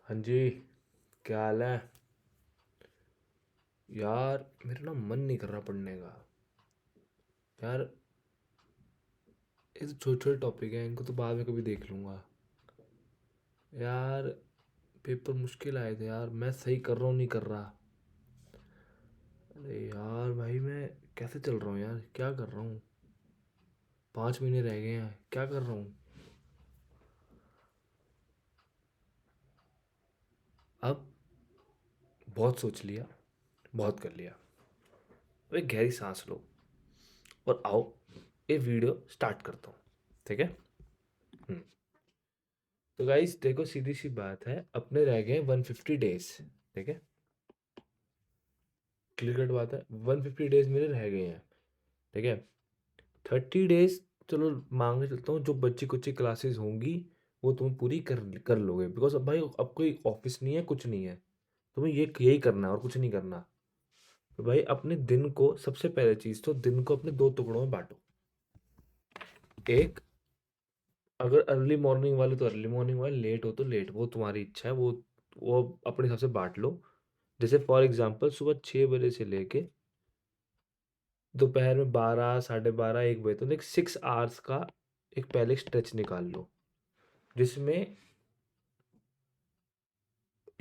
हाँ जी। क्या हाल है? यार मेरा ना मन नहीं कर रहा पढ़ने का। यार ये तो छोटे छोटे टॉपिक हैं, इनको तो बाद में कभी देख लूँगा। यार पेपर मुश्किल आए थे यार, मैं सही कर रहा हूँ नहीं कर रहा। अरे यार भाई मैं कैसे चल रहा हूँ यार, क्या कर रहा हूँ? 5 महीने रह गए हैं, क्या कर रहा हूँ? अब बहुत सोच लिया, बहुत कर लिया। अब एक गहरी सांस लो और आओ ये वीडियो स्टार्ट करता हूँ। ठीक है। हम्म। तो गाइस देखो, सीधी सी बात है, अपने रह गए 150 डेज। ठीक है। क्लियर कट बात है, 150 डेज मेरे रह गए हैं। ठीक है। 30 डेज चलो मान के चलता हूँ, जो बच्ची कुच्ची क्लासेस होंगी वो तुम पूरी कर कर लोगे, बिकॉज अब भाई अब कोई ऑफिस नहीं है, कुछ नहीं है। तुम्हें ये यही करना है और कुछ नहीं करना। तो भाई अपने दिन को, सबसे पहले चीज़ तो दिन को अपने दो टुकड़ों में बांटो। एक, अगर अर्ली मॉर्निंग वाले तो अर्ली मॉर्निंग वाले, लेट हो तो लेट, वो तुम्हारी इच्छा है, वो अपने हिसाब से बांट लो। जैसे फॉर एग्जांपल सुबह 6 बजे से लेके दोपहर में 12, 12:30, 1 बजे तो एक 6 आवर्स का एक पहले स्ट्रेच निकाल लो, जिसमें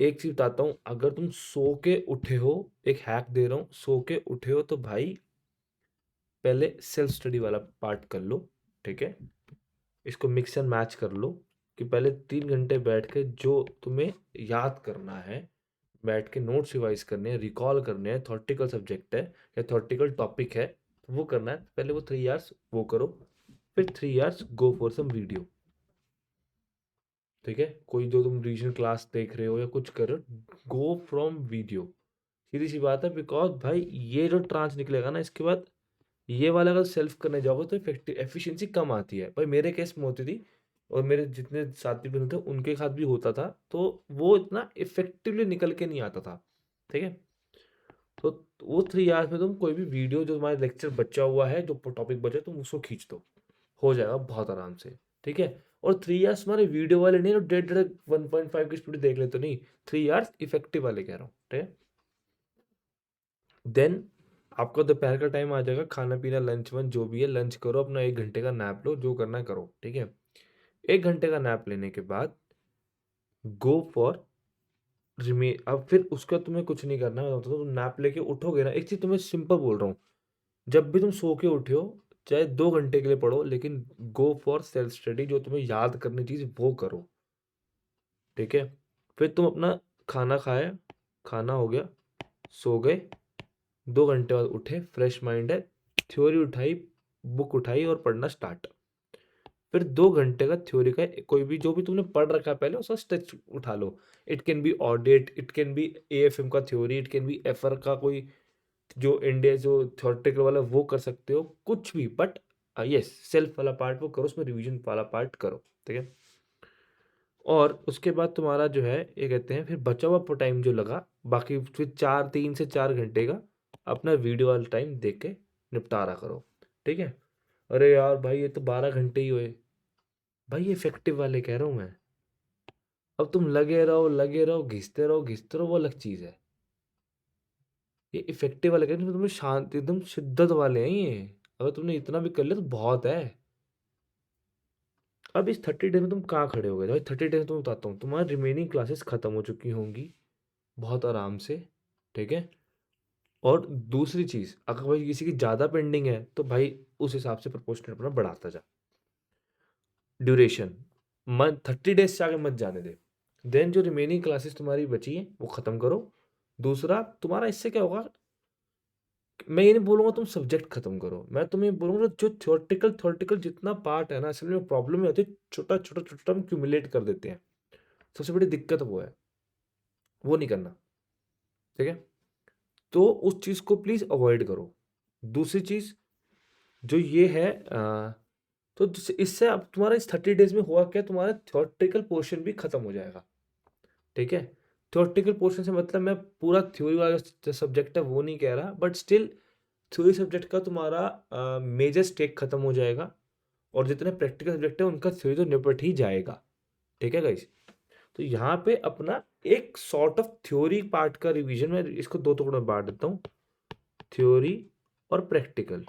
एक चीज बताता हूँ, अगर तुम सो के उठे हो, एक हैक दे रहा हूँ, सो के उठे हो तो भाई पहले सेल्फ स्टडी वाला पार्ट कर लो। ठीक है। इसको मिक्स एंड मैच कर लो कि पहले 3 घंटे बैठ के जो तुम्हें याद करना है, बैठ के नोट्स रिवाइज करने हैं, रिकॉल करने हैं, थॉर्टिकल सब्जेक्ट है या थॉर्टिकल टॉपिक है तो वो करना है, पहले वो 3 आवर्स वो करो। फिर 3 hours go for some video. ठीक है। कोई जो तुम रीजनल क्लास देख रहे हो या कुछ कर रहे हो, गो फ्रॉम वीडियो। सीधी सी बात है, बिकॉज भाई ये जो ट्रांस निकलेगा ना इसके बाद, ये वाला अगर सेल्फ करने जाओगे तो इफेक्टिव एफिशिएंसी कम आती है। भाई मेरे केस में होती थी, और मेरे जितने साथी बंधु थे उनके साथ भी होता था, तो वो इतना इफेक्टिवली निकल के नहीं आता था। ठीक है। तो वो 3 आवर्स में तुम कोई भी वीडियो जो तुम्हारा लेक्चर बचा हुआ है, जो टॉपिक बचा है, तुम उसको खींच दो, हो जाएगा बहुत आराम से। ठीक है। और 3 आवर्स तुम्हारे वीडियो वाले नहीं, जो 1.5 1.5 की स्पीड देख लेते नहीं, 3 आवर्स इफेक्टिव वाले कह रहा हूँ। ठीक है। देन आपका दोपहर का टाइम आ जाएगा, खाना पीना लंच वंच जो भी है, लंच करो, अपना 1 घंटे का नैप लो, जो करना है करो। ठीक है। 1 घंटे का नैप लेने के बाद गो फॉर रिमे अब फिर उसका तुम्हें कुछ नहीं करना है, मैं बताता हूँ, तुम नैप लेके उठोगे ना, एक चीज तुम्हें सिंपल बोल रहा हूँ, जब भी तुम सो के उठे हो, चाहे 2 घंटे के लिए पढ़ो, लेकिन गो फॉर सेल्फ स्टडी, जो तुम्हें याद करनी चीज वो करो। ठीक है। फिर तुम अपना खाना खाए, खाना हो गया, सो गए, 2 घंटे बाद उठे, फ्रेश माइंड है, थ्योरी उठाई, बुक उठाई और पढ़ना स्टार्ट। फिर 2 घंटे का थ्योरी का कोई भी जो भी तुमने पढ़ रखा है पहले उसका स्टेच उठा लो। It can be audit, it can be AFM का theory, it can be FR का कोई, जो इंडिया जो थ्योरेटिकल वाला वो कर सकते हो, कुछ भी, बट यस सेल्फ वाला पार्ट वो करो, उसमें रिवीजन वाला पार्ट करो। ठीक है। और उसके बाद तुम्हारा जो है ये कहते हैं, फिर बचा हुआ टाइम जो लगा, बाकी फिर 3 से 4 घंटे का अपना वीडियो वाला टाइम देख के निपटारा करो। ठीक है। अरे यार भाई ये तो 12 घंटे ही हुए। भाई ये इफेक्टिव वाले कह रहा हूँ मैं। अब तुम लगे रहो, घिसते रहो, वो अलग चीज़ है। ये इफेक्टिव वाले कह रहे हैं, तुम्हें शांति एकदम शिद्दत वाले हैं ये। अगर तुमने इतना भी कर लिया तो बहुत है। अब इस 30 डेज में तुम कहाँ खड़े हो गए? भाई 30 डेज में तुम बताता हूँ, तुम्हारी रिमेनिंग क्लासेस खत्म हो चुकी होंगी बहुत आराम से। ठीक है। और दूसरी चीज़, अगर भाई किसी की ज़्यादा पेंडिंग है तो भाई उस हिसाब से प्रपोर्शनल अपना बढ़ाता जा। ड्यूरेशन मन 30 डेज से आगे मत जाने दे। देन जो रिमेनिंग क्लासेस तुम्हारी बची हैं वो ख़त्म करो। दूसरा तुम्हारा इससे क्या होगा, मैं ये नहीं बोलूँगा तुम सब्जेक्ट खत्म करो, मैं तुम्हें बोलूँगा जो थ्योरेटिकल थ्योरेटिकल जितना पार्ट है ना, असल में प्रॉब्लम में होती है, छोटा छोटा छोटा हम क्यूमुलेट कर देते हैं। सबसे बड़ी दिक्कत वो है, वो नहीं करना। ठीक है। तो उस चीज़ को प्लीज़ अवॉइड करो। दूसरी चीज़ जो ये है, तो इससे अब तुम्हारा इस 30 डेज में हुआ क्या, तुम्हारा थ्योरेटिकल पोर्शन भी खत्म हो जाएगा। ठीक है। थ्योरेटिकल पोर्शन से मतलब मैं पूरा थ्योरी वाला जो सब्जेक्ट है वो नहीं कह रहा, बट स्टिल थ्योरी सब्जेक्ट का तुम्हारा मेजर स्टेक खत्म हो जाएगा, और जितने प्रैक्टिकल सब्जेक्ट है उनका थ्योरी तो निपट ही जाएगा। ठीक है गाइस। तो यहाँ पे अपना एक सॉर्ट ऑफ थ्योरी पार्ट का रिवीजन, मैं इसको दो टुकड़ों में बांट देता हूँ, थ्योरी और प्रैक्टिकल।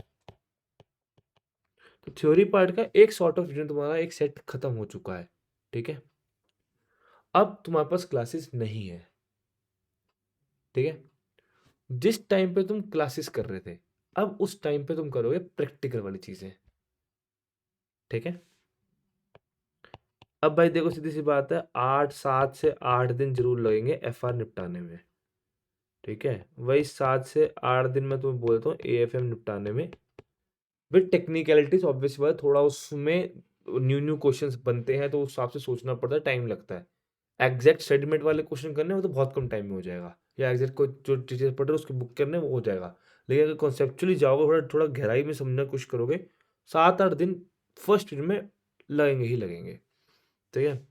तो थ्योरी पार्ट का एक सॉर्ट ऑफ रिवीजन तुम्हारा एक सेट खत्म हो चुका है, ठीक है। अब तुम्हारे पास क्लासेस नहीं है, ठीक है। जिस टाइम पे तुम क्लासेस कर रहे थे, अब उस टाइम पे तुम करोगे प्रैक्टिकल वाली चीजें, ठीक है। अब भाई देखो, सीधी सी बात है, 7 से 8 दिन जरूर लगेंगे एफआर निपटाने में, ठीक है। वही 7 से 8 दिन में तुम्हें बोलता हूँ एएफएम निपटाने में, विद टेक्निकलिटीज ऑब्वियस बात, थोड़ा उसमें न्यू न्यू क्वेश्चंस बनते हैं तो उस हिसाब से सोचना पड़ता है, टाइम लगता है। एग्जैक्ट सेटलमेंट वाले क्वेश्चन करने वो तो बहुत कम टाइम में हो जाएगा, या एग्जैक्ट को जो चीजें पढ़ रहे हो उसकी बुक करने वो हो जाएगा। लेकिन अगर कॉन्सेप्चुअली जाओगे, थोड़ा थोड़ा गहराई में समझना कोशिश करोगे, 7-8 दिन फर्स्ट ईयर में लगेंगे ही लगेंगे, ठीक है।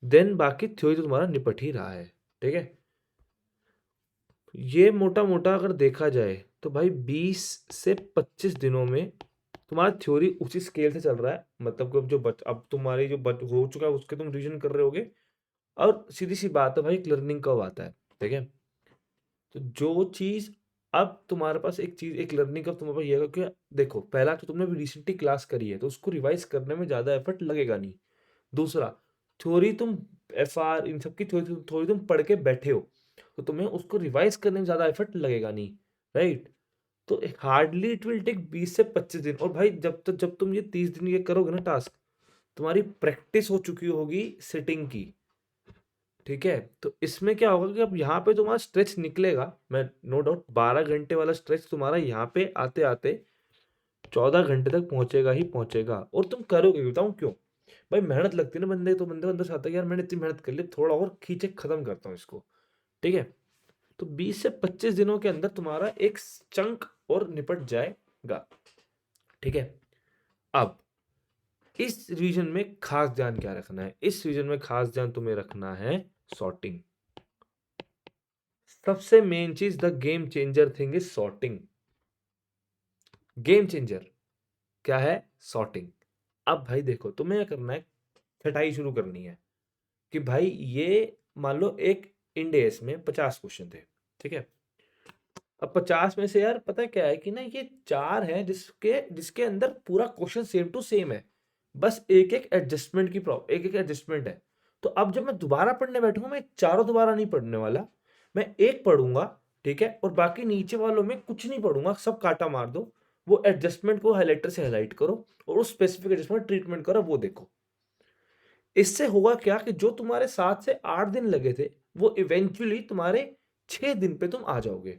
देन बाकी थ्योरी तो तुम्हारा निपट ही रहा है, ठीक है। ये मोटा मोटा अगर देखा जाए तो भाई 20 से 25 दिनों में तुम्हारा थ्योरी उसी स्केल से चल रहा है, मतलब कि अब तुम्हारी जो हो चुका है उसके तुम रिवीजन कर रहे होगे। और सीधी सी बात है भाई, लर्निंग कब आता है, ठीक है। तो जो चीज अब तुम्हारे पास एक चीज, एक लर्निंग कब तुम्हारे पास ये है कि देखो, पहला तो तुमने अभी रिसेंटली क्लास करी है तो उसको रिवाइज करने में ज्यादा एफर्ट लगेगा नहीं। दूसरा, थ्योरी तुम एफआर इन सब की थ्योरी थोड़ी तुम पढ़ के बैठे हो, तो तुम्हें उसको रिवाइज करने में ज्यादा एफर्ट लगेगा नहीं, राइट। तो हार्डली इट विल टेक 20 से 25 दिन। और भाई जब तुम ये 30 दिन ये करोगे ना टास्क, तुम्हारी प्रैक्टिस हो चुकी होगी सिटिंग की, ठीक है। तो इसमें क्या होगा कि अब यहाँ पे तुम्हारा स्ट्रेच निकलेगा, मैं नो डाउट 12 घंटे वाला स्ट्रेच तुम्हारा यहाँ पे आते आते 14 घंटे तक पहुंचेगा ही पहुंचेगा। और तुम करोगे, बताऊं क्यों? भाई मेहनत लगती है ना बंदे, तो बंदे को अंदर से आता है कि यार मैंने इतनी मेहनत कर ली, थोड़ा और खींचे खत्म करता हूँ इसको, ठीक है। तो 20 से 25 दिनों के अंदर तुम्हारा एक चंक और निपट जाएगा, ठीक है। अब इस रीजन में खास ध्यान क्या रखना है? इस रीजन में खास ध्यान तुम्हें रखना है सॉर्टिंग। सबसे मेन चीज, the game changer thing is sorting. Game changer क्या है? सॉर्टिंग। अब भाई देखो, तुम्हें क्या करना है, छटाई शुरू करनी है कि भाई ये मान लो एक इंडेस में 50 क्वेश्चन थे, ठीक है। अब 50 में से यार पता है क्या है कि ना, ये 4 हैं जिसके जिसके अंदर पूरा क्वेश्चन सेम टू सेम है, बस एक एक एडजस्टमेंट की प्रॉब्लम, एक एक एडजस्टमेंट है। तो अब जब मैं दोबारा पढ़ने बैठूंगा, मैं चारों दोबारा नहीं पढ़ने वाला, मैं एक पढ़ूंगा, ठीक है। और बाकी नीचे वालों में कुछ नहीं पढ़ूंगा, सब काटा मार दो, वो एडजस्टमेंट को हाईलाइटर से हाईलाइट करो और उस स्पेसिफिक एडजस्टमेंट ट्रीटमेंट करो, वो देखो। इससे होगा क्या कि जो तुम्हारे 7 से 8 दिन लगे थे, वो इवेंचुअली तुम्हारे 6 दिन पे तुम आ जाओगे।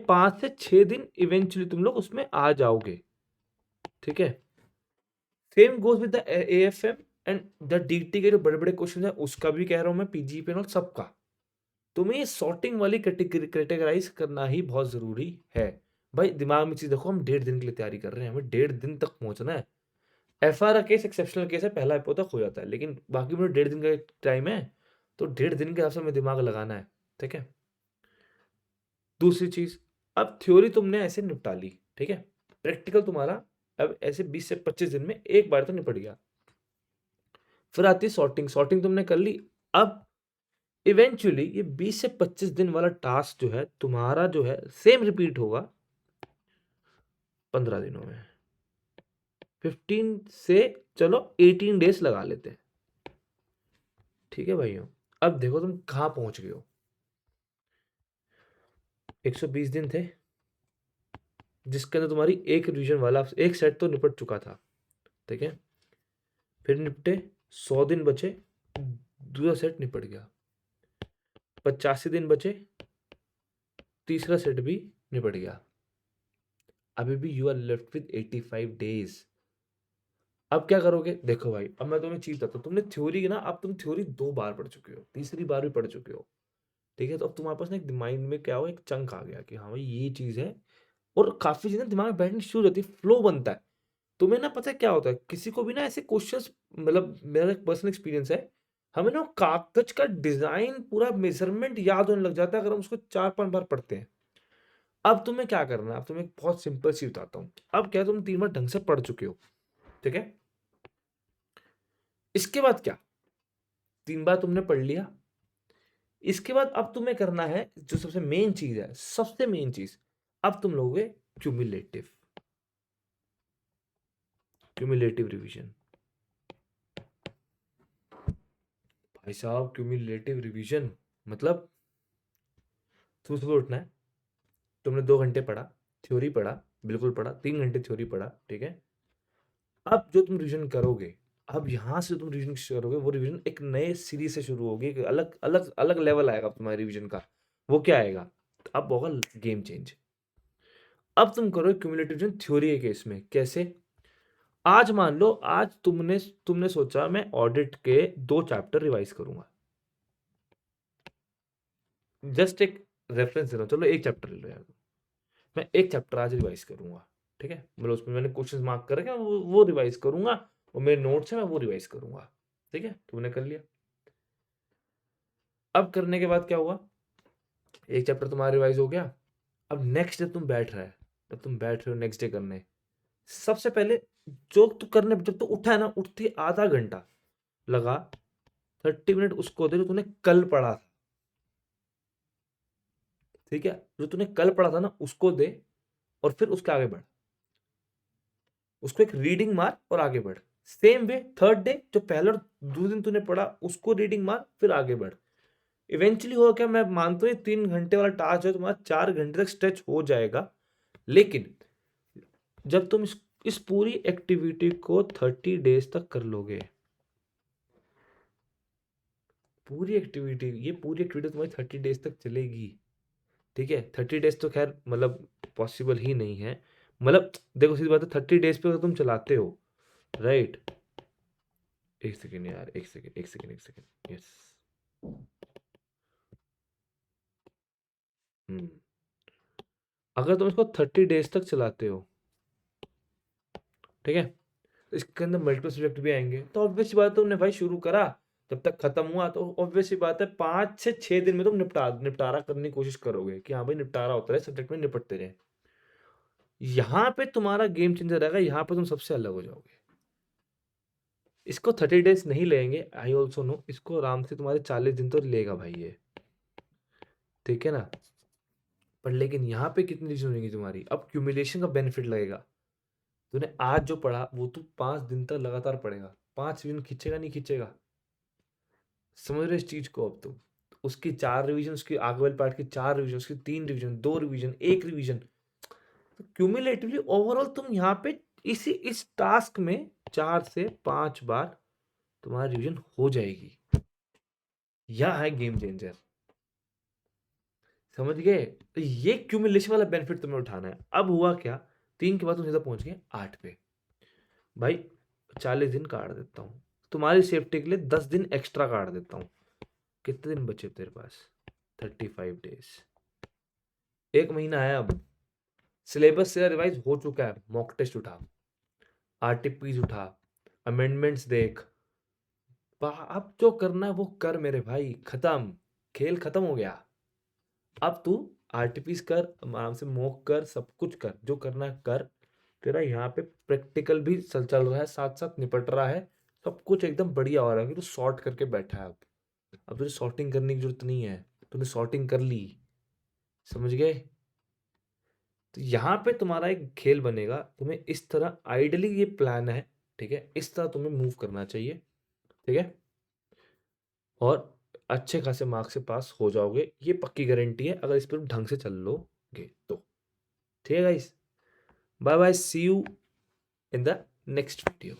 5 से 6 दिन इवेंचुअली तुम लोग उसमें आ जाओगे, ठीक है। Same goes with the AFM and the DT के जो बड़े बड़े क्वेश्चन है, उसका भी कह रहा हूं मैं, पीजीपी नॉट सबका। तुम्हें सॉर्टिंग वाली कैटेगराइज करना ही बहुत जरूरी है। भाई दिमाग में चीज देखो, हम 1.5 दिन के लिए तैयारी कर रहे हैं, हमें 1.5 दिन तक पहुंचना है। एफआर केस एक्सेप्शनल केस है, पहला एपो तक हो जाता है, लेकिन बाकी में 1.5 दिन का टाइम है, तो 1.5 दिन के हिसाब से हमें दिमाग लगाना है, ठीक है। दूसरी चीज, अब थ्योरी तुमने ऐसे निपटा ली, ठीक है। प्रैक्टिकल तुम्हारा अब ऐसे 20 से 25 दिन में एक बार तो निपट गया। फिर आती है सॉर्टिंग। सॉर्टिंग तुमने कर ली। अब इवेंचुअली ये 20 से 25 दिन वाला टास्क जो है तुम्हारा, जो है सेम रिपीट होगा 15 दिनों में। 15 से चलो 18 डेज लगा लेते हैं, ठीक है भाइयों। अब देखो तुम कहां पहुंच गए हो। 120 दिन थे जिसके अंदर तुम्हारी एक रिवीजन वाला एक सेट तो निपट चुका था, ठीक है। फिर निपटे, 100 दिन बचे, दूसरा सेट निपट गया। 85 दिन बचे, तीसरा सेट भी निपट गया। अभी भी you are left with 85 days. अब क्या करोगे? देखो भाई, अब मैं तुम्हें चीज बताता हूँ। तुमने थ्योरी ना, अब तुम थ्योरी 2 बार पढ़ चुके हो, तीसरी बार भी पढ़ चुके हो, ठीक है। तो अब तुम्हारे पास ना एक माइंड में क्या हो, एक चंक आ गया कि हाँ भाई ये चीज है, और काफी चीजें दिमाग में बैठनी शुरू होती है, फ्लो बनता है। तुम्हें ना पता है क्या होता है, किसी को भी ना ऐसे क्वेश्चंस, मतलब मेरा एक पर्सनल एक्सपीरियंस है, हमें ना कागज का डिजाइन पूरा मेजरमेंट याद होने लग जाता है अगर हम उसको 4-5 बार पढ़ते हैं। अब तुम्हें क्या करना है, अब तुम्हें एक बहुत सिंपल चीज बताता हूँ। अब क्या, तुम 3 बार ढंग से पढ़ चुके हो, ठीक है। इसके बाद क्या, 3 बार तुमने पढ़ लिया, इसके बाद अब तुम्हें करना है जो सबसे मेन चीज है, सबसे मेन चीज, अब तुम लोगे क्यूमुलेटिव क्यूमुलेटिव रिवीजन। भाई साहब क्यूमुलेटिव रिवीजन मतलब तुम्हें सुबह उठना है, तुमने 2 घंटे पढ़ा, थ्योरी पढ़ा, बिल्कुल पढ़ा, 3 घंटे थ्योरी पढ़ा, ठीक है। अब जो तुम रिवीजन करोगे, अब यहां से तुम रिवीजन करोगे, वो रिवीजन एक नए सीरीज से शुरू होगी, एक अलग अलग अलग लेवल आएगा तुम्हारे रिवीजन का। वो क्या आएगा, अब होगा गेम चेंज। अब तुम करो क्यूमुलेटिव रिवीजन थ्योरी के केस में। कैसे, आज मान लो आज तुमने तुमने सोचा मैं ऑडिट के 2 चैप्टर रिवाइज करूंगा। जस्ट एक रेफरेंस दे रहा हूं, चलो एक चैप्टर ले लो यार, मैं एक चैप्टर आज रिवाइज करूंगा, ठीक है। मतलब उसमें मैंने क्वेश्चंस मार्क कर रखे हैं, वो रिवाइज करूंगा, और मेरे नोट्स है मैं वो रिवाइज करूंगा, ठीक है। तुमने कर लिया। अब करने के बाद क्या हुआ, एक चैप्टर तुम्हारा रिवाइज हो गया। अब नेक्स्ट डे तुम बैठ रहे, जब तुम बैठ रहे हो नेक्स्ट डे करने, सबसे पहले जो तू करने, जब तू उठा है ना, उठती आधा घंटा लगा, 30 मिनट उसको दे जो तूने कल पढ़ा था, ठीक है। जो तूने कल पढ़ा था ना उसको दे, और फिर उसके आगे बढ़, उसको एक रीडिंग मार और आगे बढ़। सेम वे थर्ड डे, जो पहले और दूसरे दिन तूने पढ़ा उसको रीडिंग मार, फिर आगे बढ़। इवेंचुअली होगा क्या, मैं मानता हूँ 3 घंटे वाला टास्क है तुम्हारा 4 घंटे तक स्ट्रेच हो जाएगा। लेकिन जब तुम इस पूरी एक्टिविटी को 30 डेज तक कर लोगे, ये पूरी एक्टिविटी तुम्हारी 30 डेज तक चलेगी, ठीक है। 30 डेज तो खैर मतलब पॉसिबल ही नहीं है। मतलब देखो सीधी बात है, 30 डेज पे अगर तुम चलाते हो, राइट। एक सेकेंड यार, एक सेकेंड एक सेकेंड एक सेकेंड, यस। अगर तुम इसको 30 डेज तक चलाते हो, ठीक है, इसके अंदर मल्टीपल सब्जेक्ट भी आएंगे, तो ऑब्वियस बात है तुमने भाई शुरू करा, जब तक खत्म हुआ तो ऑब्वियस बात है 5 से 6 दिन में तुम निपटारा करने की कोशिश करोगे कि हाँ भाई निपटारा होता रहे, सब्जेक्ट में निपटते रहे। यहाँ पे तुम्हारा गेम चेंजर रहेगा, यहाँ पे तुम सबसे अलग हो जाओगे। इसको 30 डेज नहीं लेंगे, आई ऑल्सो नो, इसको आराम से तुम्हारे 40 दिन तो लेगा भाई ये, ठीक है ना। पर लेकिन यहाँ पे कितनी चीजें होंगी तुम्हारी, अब क्यूमुलेशन का बेनिफिट लगेगा। तूने आज जो पढ़ा वो तू 5 दिन तक लगातार पढ़ेगा, 5 दिन खींचेगा नहीं खींचेगा, समझ रहे इस चीज को। अब तुम उसकी 4 रिवीजन, उसकी आगे वाले पार्ट की 4 रिवीजन, उसकी 3 रिवीजन, 2 रिवीजन, एक रिवीजन, तो क्यूमुलेटिवली ओवरऑल तुम यहाँ पे इस टास्क में 4 से 5 बार तुम्हारी रिवीजन हो जाएगी। यह है गेम चेंजर, समझ गए। तो ये क्यूमुलेशन वाला बेनिफिट तुम्हें उठाना है। अब हुआ क्या, 3 के बाद तुम सीधा पहुंच गए 8 पे। भाई 40 दिन काट देता हूँ तुम्हारी सेफ्टी के लिए, 10 दिन एक्स्ट्रा काट देता हूँ। कितने दिन बचे तेरे पास, 35 डेज, 1 महीना है। अब सिलेबस से रिवाइज हो चुका है, मॉक टेस्ट उठा, आरटीपीज उठा, अमेंडमेंट्स देख, अब जो करना है वो कर मेरे भाई, खत्म, खेल खत्म हो गया। अब तू आरटीपीज कर, आराम से मॉक कर, सब कुछ कर, जो करना है कर। तेरा यहाँ पे प्रैक्टिकल भी चल रहा है, साथ साथ निपट रहा है, सब कुछ एकदम बढ़िया हो रहा है कि तू सॉर्ट करके बैठा है। अब तुझे सॉर्टिंग करने की जरूरत नहीं है, तूने सॉर्टिंग कर ली, समझ गए। तो यहाँ पे तुम्हारा एक खेल बनेगा, तुम्हें इस तरह आइडियली ये प्लान है, ठीक है, इस तरह तुम्हें मूव करना चाहिए, ठीक है। और अच्छे खासे मार्क्स से पास हो जाओगे, ये पक्की गारंटी है अगर इस पर ढंग से चल लोगे तो, ठीक है guys. Bye bye, see you in the next video.